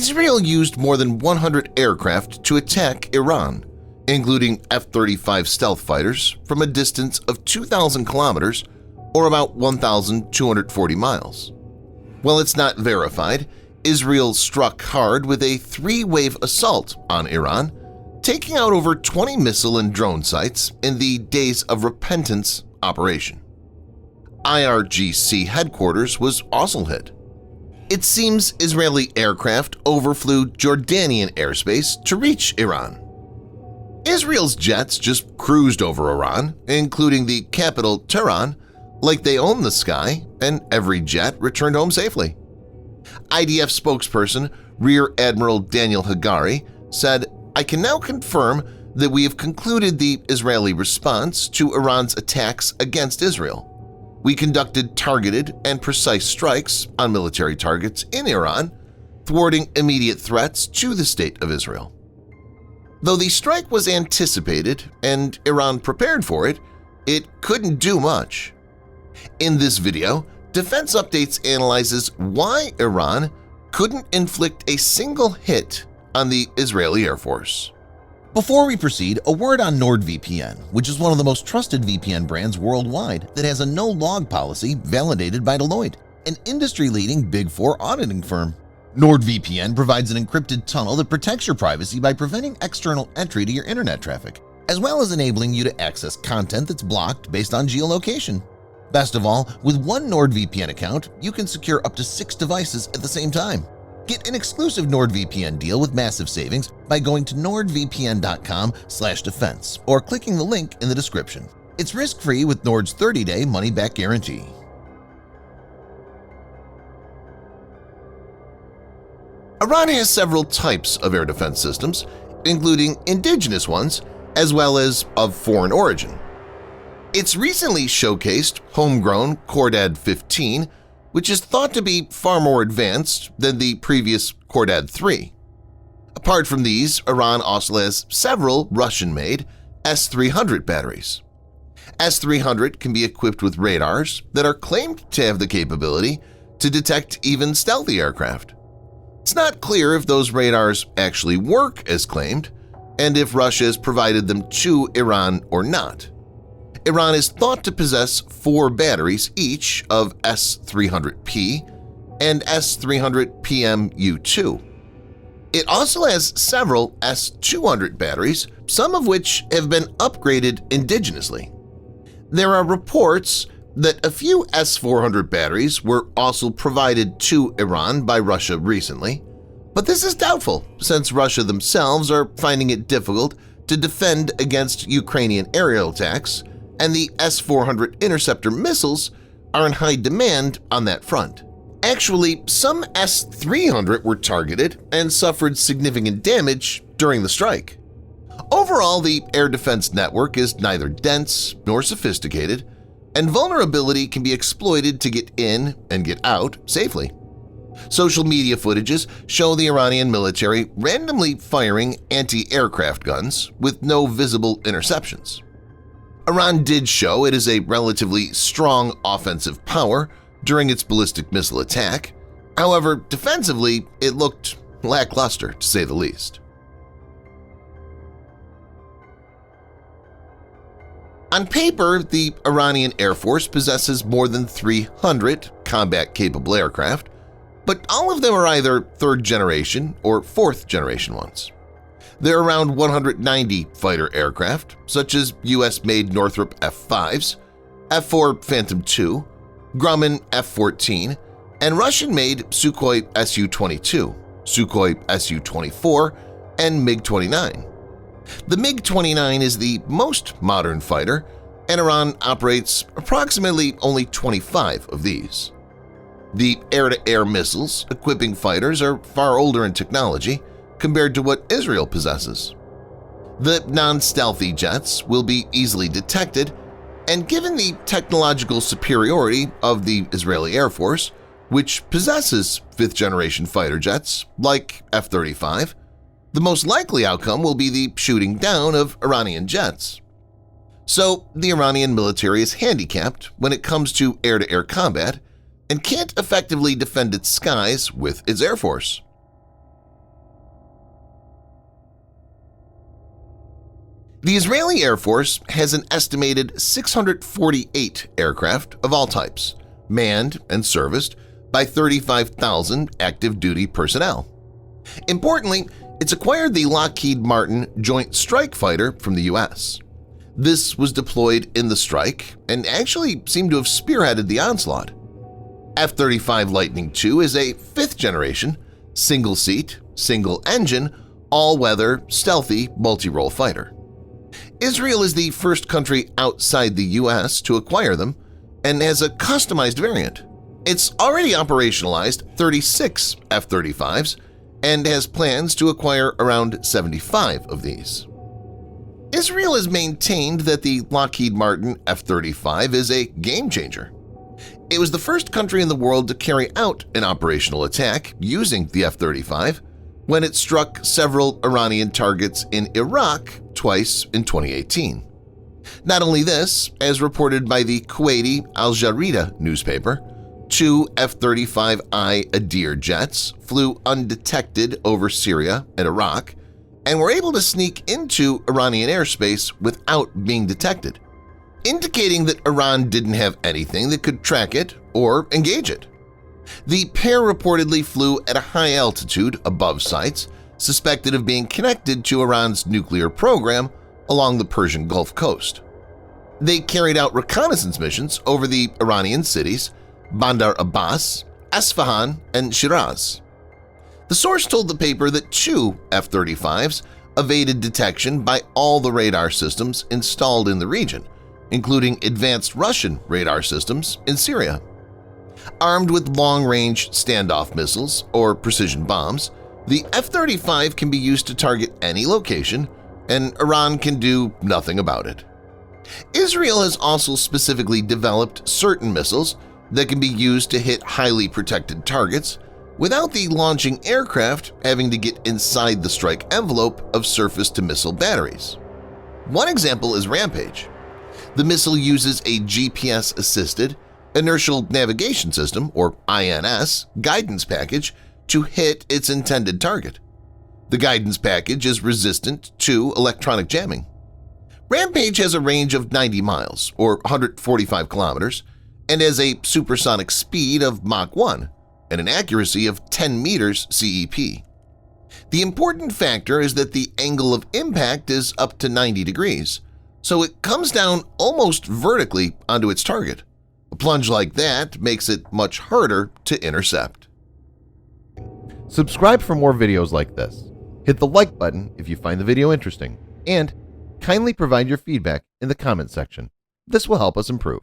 Israel used more than 100 aircraft to attack Iran, including F-35 stealth fighters from a distance of 2,000 kilometers or about 1,240 miles. While it's not verified, Israel struck hard with a three-wave assault on Iran, taking out over 20 missile and drone sites in the Days of Repentance operation. IRGC headquarters was also hit. It seems Israeli aircraft overflew Jordanian airspace to reach Iran. Israel's jets just cruised over Iran, including the capital Teheran, like they own the sky, and every jet returned home safely. IDF spokesperson Rear Admiral Daniel Hagari said, "I can now confirm that we have concluded the Israeli response to Iran's attacks against Israel. We conducted targeted and precise strikes on military targets in Iran, thwarting immediate threats to the State of Israel." Though the strike was anticipated and Iran prepared for it, it couldn't do much. In this video, Defense Updates analyzes why Iran couldn't inflict a single hit on the Israeli Air Force. Before we proceed, a word on NordVPN, which is one of the most trusted VPN brands worldwide that has a no-log policy validated by Deloitte, an industry-leading Big Four auditing firm. NordVPN provides an encrypted tunnel that protects your privacy by preventing external entry to your internet traffic, as well as enabling you to access content that's blocked based on geolocation. Best of all, with one NordVPN account, you can secure up to 6 devices at the same time. Get an exclusive NordVPN deal with massive savings by going to nordvpn.com/defense or clicking the link in the description. It's risk-free with Nord's 30-day money-back guarantee. Iran has several types of air defense systems, including indigenous ones as well as of foreign origin. It's recently showcased homegrown Khordad-15, which is thought to be far more advanced than the previous Khordad-3. Apart from these, Iran also has several Russian-made S-300 batteries. S-300 can be equipped with radars that are claimed to have the capability to detect even stealthy aircraft. It's not clear if those radars actually work as claimed and if Russia has provided them to Iran or not. Iran is thought to possess 4 batteries each of S-300P and S-300PMU-2. It also has several S-200 batteries, some of which have been upgraded indigenously. There are reports that a few S-400 batteries were also provided to Iran by Russia recently, but this is doubtful since Russia themselves are finding it difficult to defend against Ukrainian aerial attacks, and the S-400 interceptor missiles are in high demand on that front. Actually, some S-300 were targeted and suffered significant damage during the strike. Overall, the air defense network is neither dense nor sophisticated, and vulnerability can be exploited to get in and get out safely. Social media footages show the Iranian military randomly firing anti-aircraft guns with no visible interceptions. Iran did show it is a relatively strong offensive power during its ballistic missile attack. However, defensively, it looked lackluster, to say the least. On paper, the Iranian Air Force possesses more than 300 combat-capable aircraft, but all of them are either third-generation or fourth-generation ones. There are around 190 fighter aircraft, such as U.S.-made Northrop F-5s, F-4 Phantom II, Grumman F-14, and Russian-made Sukhoi Su-22, Sukhoi Su-24, and MiG-29. The MiG-29 is the most modern fighter, and Iran operates approximately only 25 of these. The air-to-air missiles equipping fighters are far older in technology compared to what Israel possesses. The non-stealthy jets will be easily detected, and given the technological superiority of the Israeli Air Force, which possesses fifth-generation fighter jets like F-35, the most likely outcome will be the shooting down of Iranian jets. So the Iranian military is handicapped when it comes to air-to-air combat and can't effectively defend its skies with its air force. The Israeli Air Force has an estimated 648 aircraft of all types, manned and serviced by 35,000 active-duty personnel. Importantly, it's acquired the Lockheed Martin Joint Strike Fighter from the U.S. This was deployed in the strike and actually seemed to have spearheaded the onslaught. F-35 Lightning II is a fifth-generation, single-seat, single-engine, all-weather, stealthy multi-role fighter. Israel is the first country outside the U.S. to acquire them and has a customized variant. It's already operationalized 36 F-35s and has plans to acquire around 75 of these. Israel has maintained that the Lockheed Martin F-35 is a game-changer. It was the first country in the world to carry out an operational attack using the F-35 when it struck several Iranian targets in Iraq twice in 2018. Not only this, as reported by the Kuwaiti Al Jazeera newspaper, 2 F-35I Adir jets flew undetected over Syria and Iraq and were able to sneak into Iranian airspace without being detected, indicating that Iran didn't have anything that could track it or engage it. The pair reportedly flew at a high altitude above sites suspected of being connected to Iran's nuclear program along the Persian Gulf coast. They carried out reconnaissance missions over the Iranian cities Bandar Abbas, Esfahan, and Shiraz. The source told the paper that 2 F-35s evaded detection by all the radar systems installed in the region, including advanced Russian radar systems in Syria. Armed with long-range standoff missiles or precision bombs, the F-35 can be used to target any location, and Iran can do nothing about it. Israel has also specifically developed certain missiles that can be used to hit highly protected targets without the launching aircraft having to get inside the strike envelope of surface-to-missile batteries. One example is Rampage. The missile uses a GPS-assisted Inertial Navigation System, or INS, guidance package to hit its intended target. The guidance package is resistant to electronic jamming. Rampage has a range of 90 miles, or 145 kilometers, and has a supersonic speed of Mach 1 and an accuracy of 10 meters CEP. The important factor is that the angle of impact is up to 90 degrees, so it comes down almost vertically onto its target. A plunge like that makes it much harder to intercept. Subscribe for more videos like this. Hit the like button if you find the video interesting, and kindly provide your feedback in the comment section. This will help us improve.